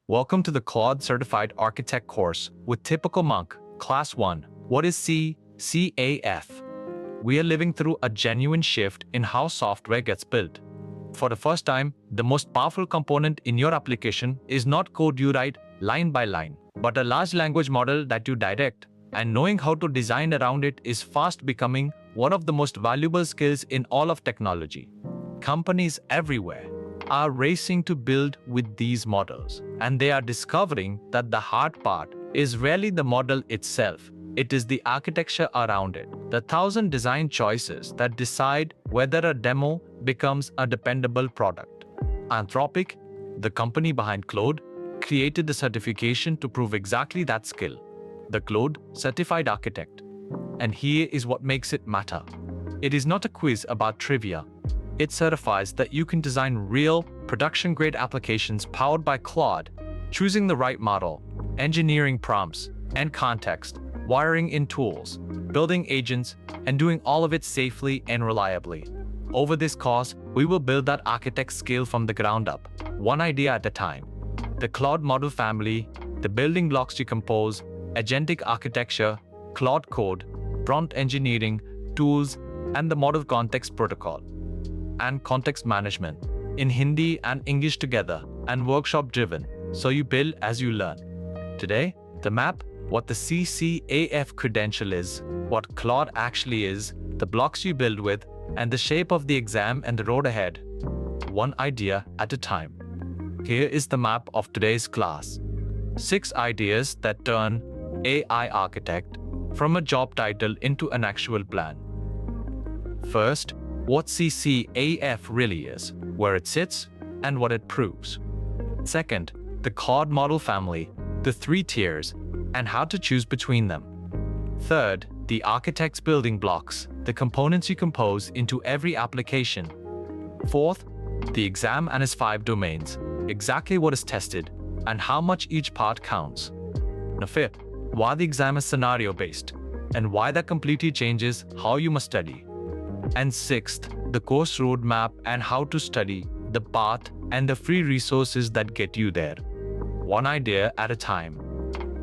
Welcome to the Claude Certified Architect course with Typical Monk, Class 1. What is CCAF? We are living through a genuine shift in how software gets built. For the first time, the most powerful component in your application is not code you write line by line, but a large language model that you direct. And knowing how to design around it is fast becoming one of the most valuable skills in all of technology. Companies everywhere are racing to build with these models, and they are discovering that the hard part is rarely the model itself. It is the architecture around it, the thousand design choices that decide whether a demo becomes a dependable product. Anthropic, the company behind Claude, created the certification to prove exactly that skill, the Claude Certified Architect. And here is what makes it matter. It is not a quiz about trivia. It certifies that you can design real, production-grade applications powered by Claude, choosing the right model, engineering prompts and context, wiring in tools, building agents, and doing all of it safely and reliably. Over this course, we will build that architect skill from the ground up, one idea at a time. The Claude model family, the building blocks you compose, agentic architecture, Claude code, prompt engineering, tools, and the model context protocol. And context management, in Hindi and English together, and workshop-driven, so you build as you learn. Today, the map, what the CCAF credential is, what Claude actually is, the blocks you build with, and the shape of the exam and the road ahead. One idea at a time. Here is the map of today's class. 6 ideas that turn AI architect from a job title into an actual plan. First, what CCAF really is, where it sits, and what it proves. Second, the Claude model family, the 3 tiers, and how to choose between them. Third, the architect's building blocks, the components you compose into every application. Fourth, the exam and its 5 domains, exactly what is tested, and how much each part counts. Now fifth, why the exam is scenario-based, and why that completely changes how you must study. And sixth, the course roadmap and how to study, the path, and the free resources that get you there. One idea at a time.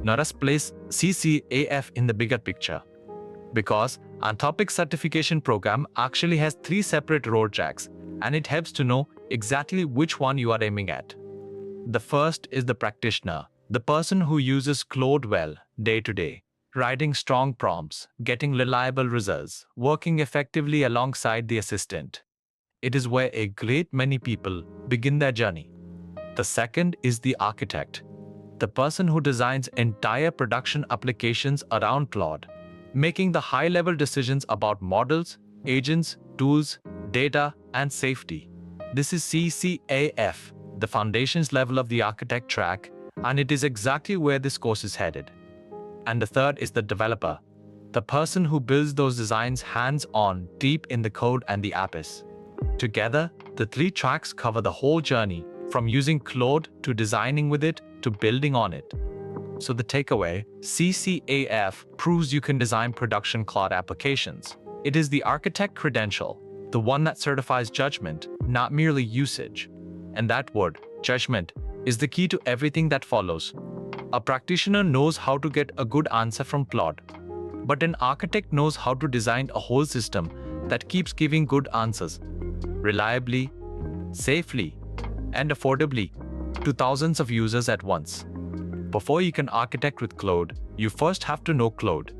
Now let's place CCAF in the bigger picture. Because Anthropic certification program actually has 3 separate road tracks, and it helps to know exactly which one you are aiming at. The first is the practitioner, the person who uses Claude well, day to day. Writing strong prompts, getting reliable results, working effectively alongside the assistant. It is where a great many people begin their journey. The second is the architect, the person who designs entire production applications around Claude, making the high-level decisions about models, agents, tools, data, and safety. This is CCAF, the foundations level of the architect track, and it is exactly where this course is headed. And the third is the developer, the person who builds those designs hands-on, deep in the code and the apps. Together, the 3 tracks cover the whole journey, from using Claude to designing with it to building on it. So the takeaway, CCAF proves you can design production Claude applications. It is the architect credential, the one that certifies judgment, not merely usage. And that word, judgment, is the key to everything that follows. A practitioner knows how to get a good answer from Claude, but an architect knows how to design a whole system that keeps giving good answers, reliably, safely, and affordably, to thousands of users at once. Before you can architect with Claude, you first have to know Claude.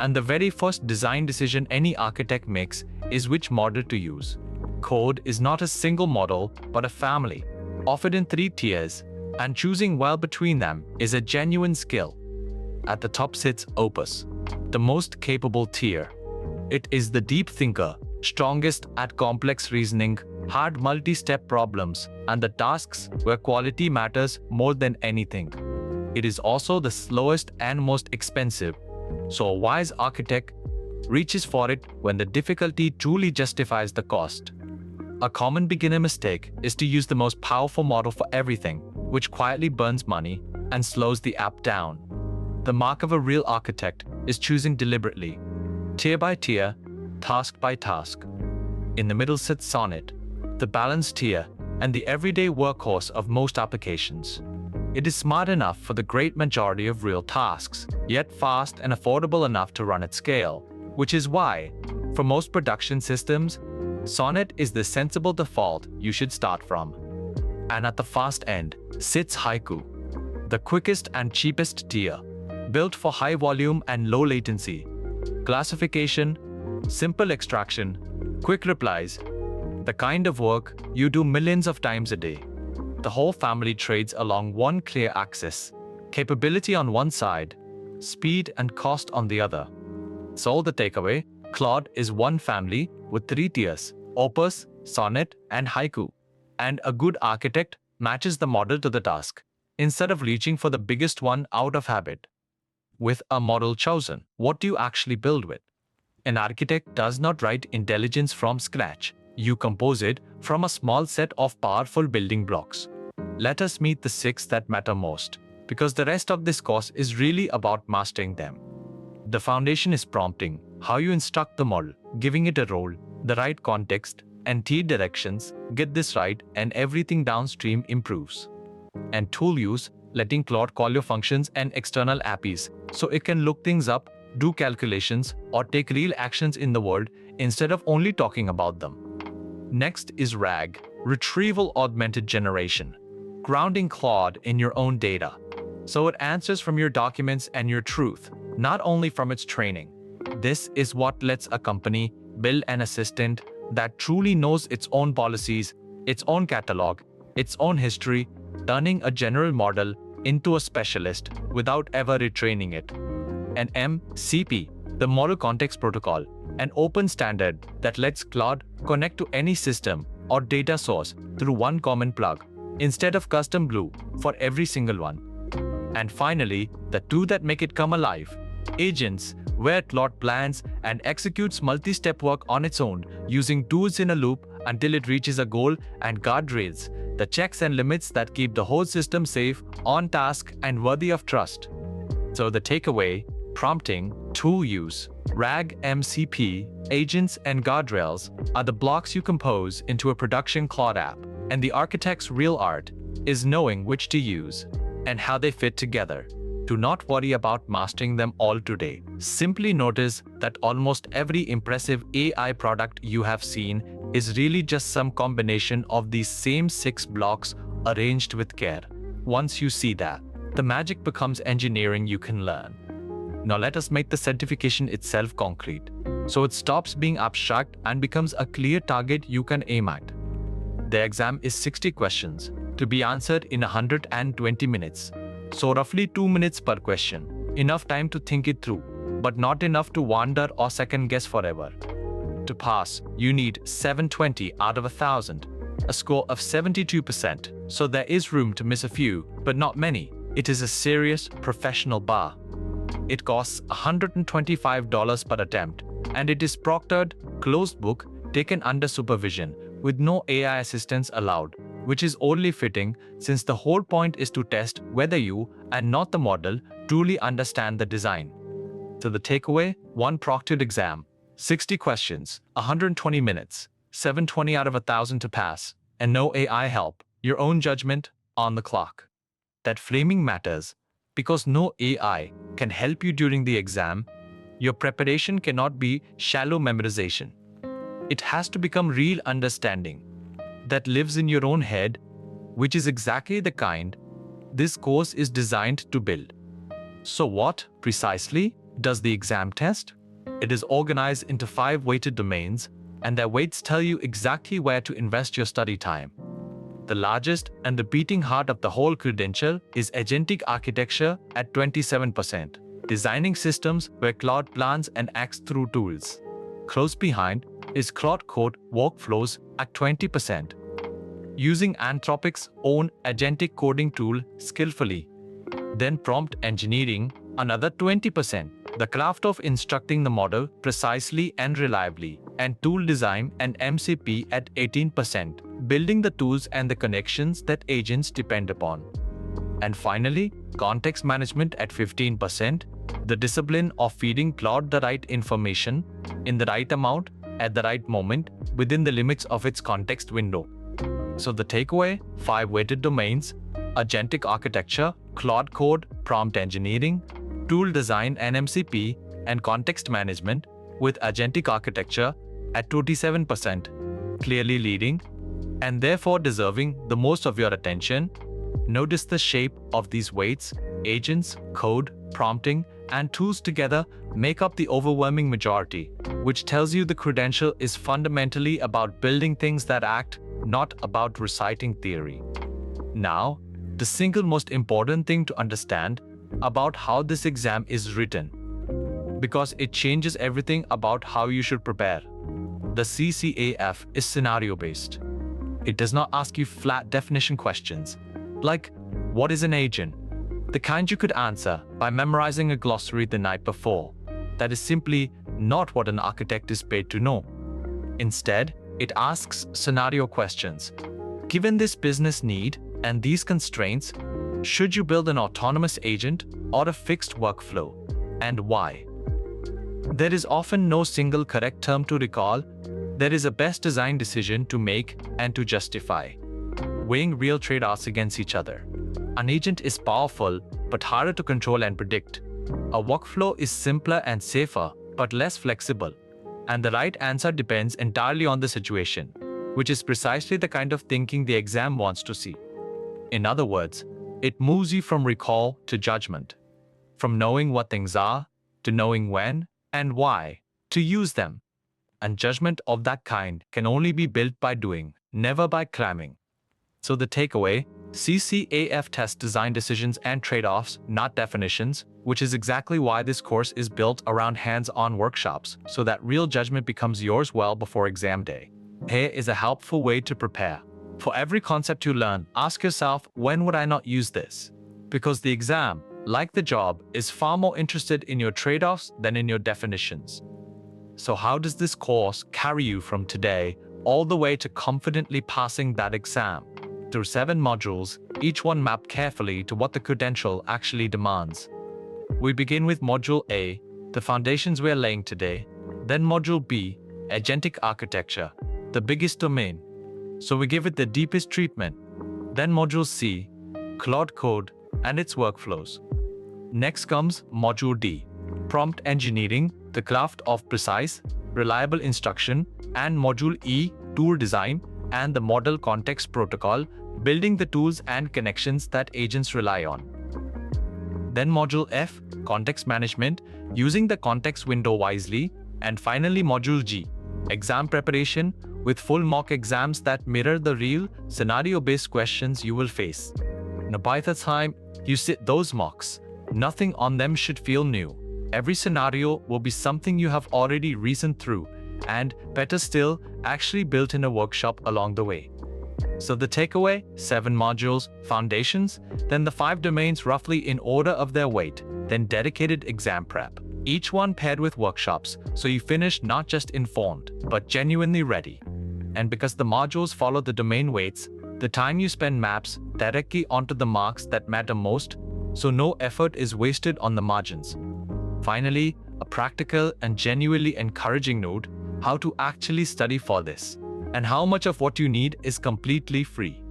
And the very first design decision any architect makes is which model to use. Code is not a single model, but a family, offered in 3 tiers, and choosing well between them is a genuine skill. At the top sits Opus, the most capable tier. It is the deep thinker, strongest at complex reasoning, hard multi-step problems, and the tasks where quality matters more than anything. It is also the slowest and most expensive, so a wise architect reaches for it when the difficulty truly justifies the cost. A common beginner mistake is to use the most powerful model for everything, which quietly burns money and slows the app down. The mark of a real architect is choosing deliberately, tier by tier, task by task. In the middle sits Sonnet, the balanced tier and the everyday workhorse of most applications. It is smart enough for the great majority of real tasks, yet fast and affordable enough to run at scale, which is why, for most production systems, Sonnet is the sensible default you should start from. And at the fast end sits Haiku, the quickest and cheapest tier, built for high volume and low latency. Classification, simple extraction, quick replies, the kind of work you do millions of times a day. The whole family trades along one clear axis, capability on one side, speed and cost on the other. So the takeaway, Claude is one family with 3 tiers, Opus, Sonnet, and Haiku. And a good architect matches the model to the task, instead of reaching for the biggest one out of habit. With a model chosen, what do you actually build with? An architect does not write intelligence from scratch. You compose it from a small set of powerful building blocks. Let us meet the 6 that matter most, because the rest of this course is really about mastering them. The foundation is prompting, how you instruct the model, giving it a role, the right context, and T directions. Get this right and everything downstream improves. And tool use, letting Claude call your functions and external APIs so it can look things up, do calculations, or take real actions in the world instead of only talking about them. Next is RAG, Retrieval Augmented Generation, grounding Claude in your own data, so it answers from your documents and your truth, not only from its training. This is what lets a company build an assistant that truly knows its own policies, its own catalog, its own history, turning a general model into a specialist without ever retraining it. And MCP, the Model Context Protocol, an open standard that lets Claude connect to any system or data source through one common plug, instead of custom glue for every single one. And finally, the 2 that make it come alive, agents, where Claude plans and executes multi-step work on its own, using tools in a loop until it reaches a goal, and guardrails, the checks and limits that keep the whole system safe, on task, and worthy of trust. So the takeaway, prompting, tool use, RAG, MCP, agents, and guardrails are the blocks you compose into a production Claude app, and the architect's real art is knowing which to use and how they fit together. Do not worry about mastering them all today. Simply notice that almost every impressive AI product you have seen is really just some combination of these same 6 blocks arranged with care. Once you see that, the magic becomes engineering you can learn. Now let us make the certification itself concrete, so it stops being abstract and becomes a clear target you can aim at. The exam is 60 questions to be answered in 120 minutes. So roughly 2 minutes per question, enough time to think it through, but not enough to wander or second guess forever. To pass, you need 720 out of 1,000, a score of 72%, so there is room to miss a few, but not many. It is a serious, professional bar. It costs $125 per attempt, and it is proctored, closed book, taken under supervision, with no AI assistance allowed, which is only fitting since the whole point is to test whether you, and not the model, truly understand the design. So the takeaway, 1 proctored exam, 60 questions, 120 minutes, 720 out of 1,000 to pass, and no AI help, your own judgment, on the clock. That framing matters, because no AI can help you during the exam. Your preparation cannot be shallow memorization. It has to become real understanding that lives in your own head, which is exactly the kind this course is designed to build. So what, precisely, does the exam test? It is organized into 5 weighted domains, and their weights tell you exactly where to invest your study time. The largest and the beating heart of the whole credential is agentic architecture at 27%, designing systems where Claude plans and acts through tools. Close behind is Claude Code workflows at 20%, using Anthropic's own agentic coding tool skillfully. Then prompt engineering, another 20%, the craft of instructing the model precisely and reliably, and tool design and MCP at 18%, building the tools and the connections that agents depend upon. And finally, context management at 15%, the discipline of feeding Claude the right information, in the right amount, at the right moment, within the limits of its context window. So the takeaway, 5 weighted domains: agentic architecture, Claude code, prompt engineering, tool design and MCP, and context management, with agentic architecture at 27%, clearly leading, and therefore deserving the most of your attention. Notice the shape of these weights: agents, code, prompting, and tools together make up the overwhelming majority, which tells you the credential is fundamentally about building things that act, not about reciting theory. Now, the single most important thing to understand about how this exam is written, because it changes everything about how you should prepare. The CCAF is scenario-based. It does not ask you flat definition questions, like, what is an agent? The kind you could answer by memorizing a glossary the night before. That is simply not what an architect is paid to know. Instead, it asks scenario questions. Given this business need and these constraints, should you build an autonomous agent or a fixed workflow, and why? There is often no single correct term to recall. There is a best design decision to make and to justify, weighing real trade-offs against each other. An agent is powerful but harder to control and predict. A workflow is simpler and safer but less flexible. And the right answer depends entirely on the situation, which is precisely the kind of thinking the exam wants to see. In other words, it moves you from recall to judgment, from knowing what things are to knowing when and why to use them. And judgment of that kind can only be built by doing, never by cramming. So the takeaway, CCAF tests design decisions and trade-offs, not definitions, which is exactly why this course is built around hands-on workshops, so that real judgment becomes yours well before exam day. Here is a helpful way to prepare. For every concept you learn, ask yourself, when would I not use this? Because the exam, like the job, is far more interested in your trade-offs than in your definitions. So how does this course carry you from today all the way to confidently passing that exam? Through 7 modules, each one mapped carefully to what the credential actually demands. We begin with Module A, the foundations we are laying today, then Module B, agentic architecture, the biggest domain, so we give it the deepest treatment. Then Module C, Claude code and its workflows. Next comes Module D, prompt engineering, the craft of precise, reliable instruction, and Module E, tool design, and the model context protocol, building the tools and connections that agents rely on. Then Module F, context management, using the context window wisely, and finally Module G, exam preparation, with full mock exams that mirror the real, scenario-based questions you will face. Now by the time you sit those mocks, nothing on them should feel new. Every scenario will be something you have already reasoned through, and, better still, actually built in a workshop along the way. So the takeaway, 7 modules, foundations, then the 5 domains roughly in order of their weight, then dedicated exam prep. Each one paired with workshops, so you finish not just informed, but genuinely ready. And because the modules follow the domain weights, the time you spend maps directly onto the marks that matter most, so no effort is wasted on the margins. Finally, a practical and genuinely encouraging note: how to actually study for this, and how much of what you need is completely free.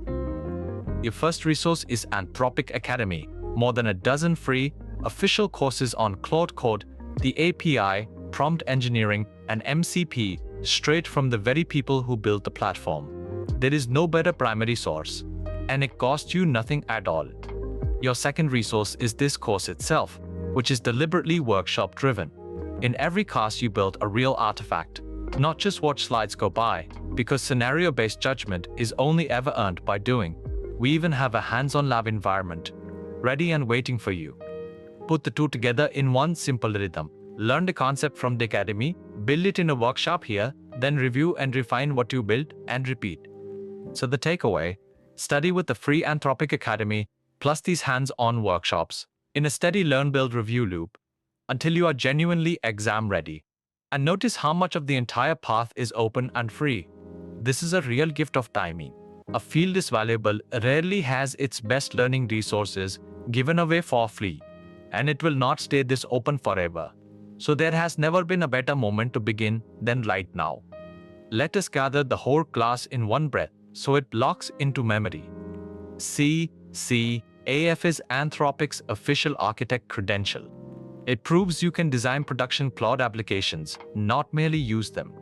Your first resource is Anthropic Academy, more than a dozen free, official courses on Claude Code, the API, prompt engineering, and MCP, straight from the very people who built the platform. There is no better primary source, and it costs you nothing at all. Your second resource is this course itself, which is deliberately workshop-driven. In every class you build a real artifact, not just watch slides go by, because scenario-based judgment is only ever earned by doing. We even have a hands-on lab environment, ready and waiting for you. Put the two together in one simple rhythm. Learn the concept from the academy, build it in a workshop here, then review and refine what you built and repeat. So the takeaway, study with the free Anthropic Academy, plus these hands-on workshops, in a steady learn-build-review loop, until you are genuinely exam-ready. And notice how much of the entire path is open and free. This is a real gift of timing. A field is valuable rarely has its best learning resources given away for free, and it will not stay this open forever. So there has never been a better moment to begin than right now. Let us gather the whole class in one breath. so it locks into memory. CCAF is Anthropic's official architect credential. It proves you can design production Claude applications, not merely use them.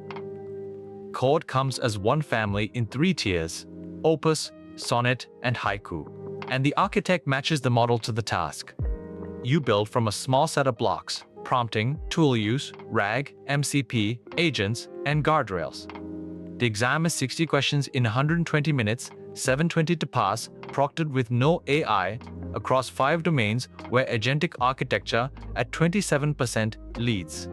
Claude comes as one family in 3 tiers: Opus, Sonnet, and Haiku. And the architect matches the model to the task. You build from a small set of blocks: prompting, tool use, RAG, MCP, agents, and guardrails. The exam is 60 questions in 120 minutes, 720 to pass, proctored with no AI, across 5 domains where agentic architecture at 27% leads.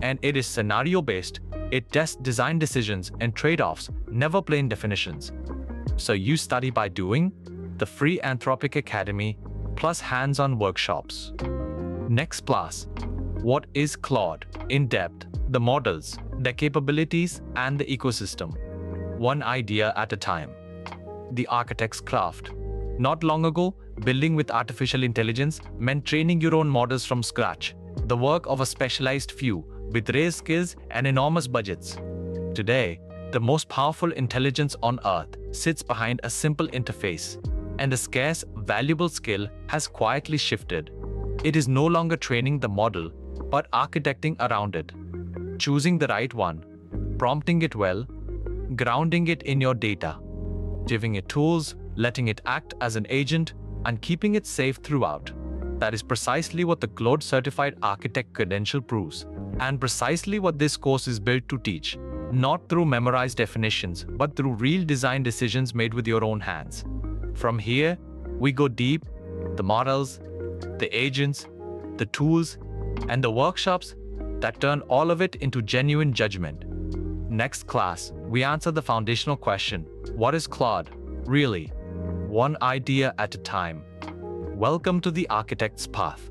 And it is scenario-based. It tests design decisions and trade-offs, never plain definitions. So you study by doing. The free Anthropic Academy, plus hands-on workshops. Next class. What is Claude? In depth, the models, their capabilities, and the ecosystem. One idea at a time. The architect's craft. Not long ago, building with artificial intelligence meant training your own models from scratch. The work of a specialized few, with rare skills and enormous budgets. Today, the most powerful intelligence on Earth sits behind a simple interface. And the scarce, valuable skill has quietly shifted. It is no longer training the model, but architecting around it. Choosing the right one, prompting it well, grounding it in your data, giving it tools, letting it act as an agent, and keeping it safe throughout. That is precisely what the Claude Certified Architect credential proves, and precisely what this course is built to teach. Not through memorized definitions, but through real design decisions made with your own hands. From here, we go deep: the models, the agents, the tools, and the workshops that turn all of it into genuine judgment. Next class, we answer the foundational question: what is Claude, really? One idea at a time. Welcome to the architect's path.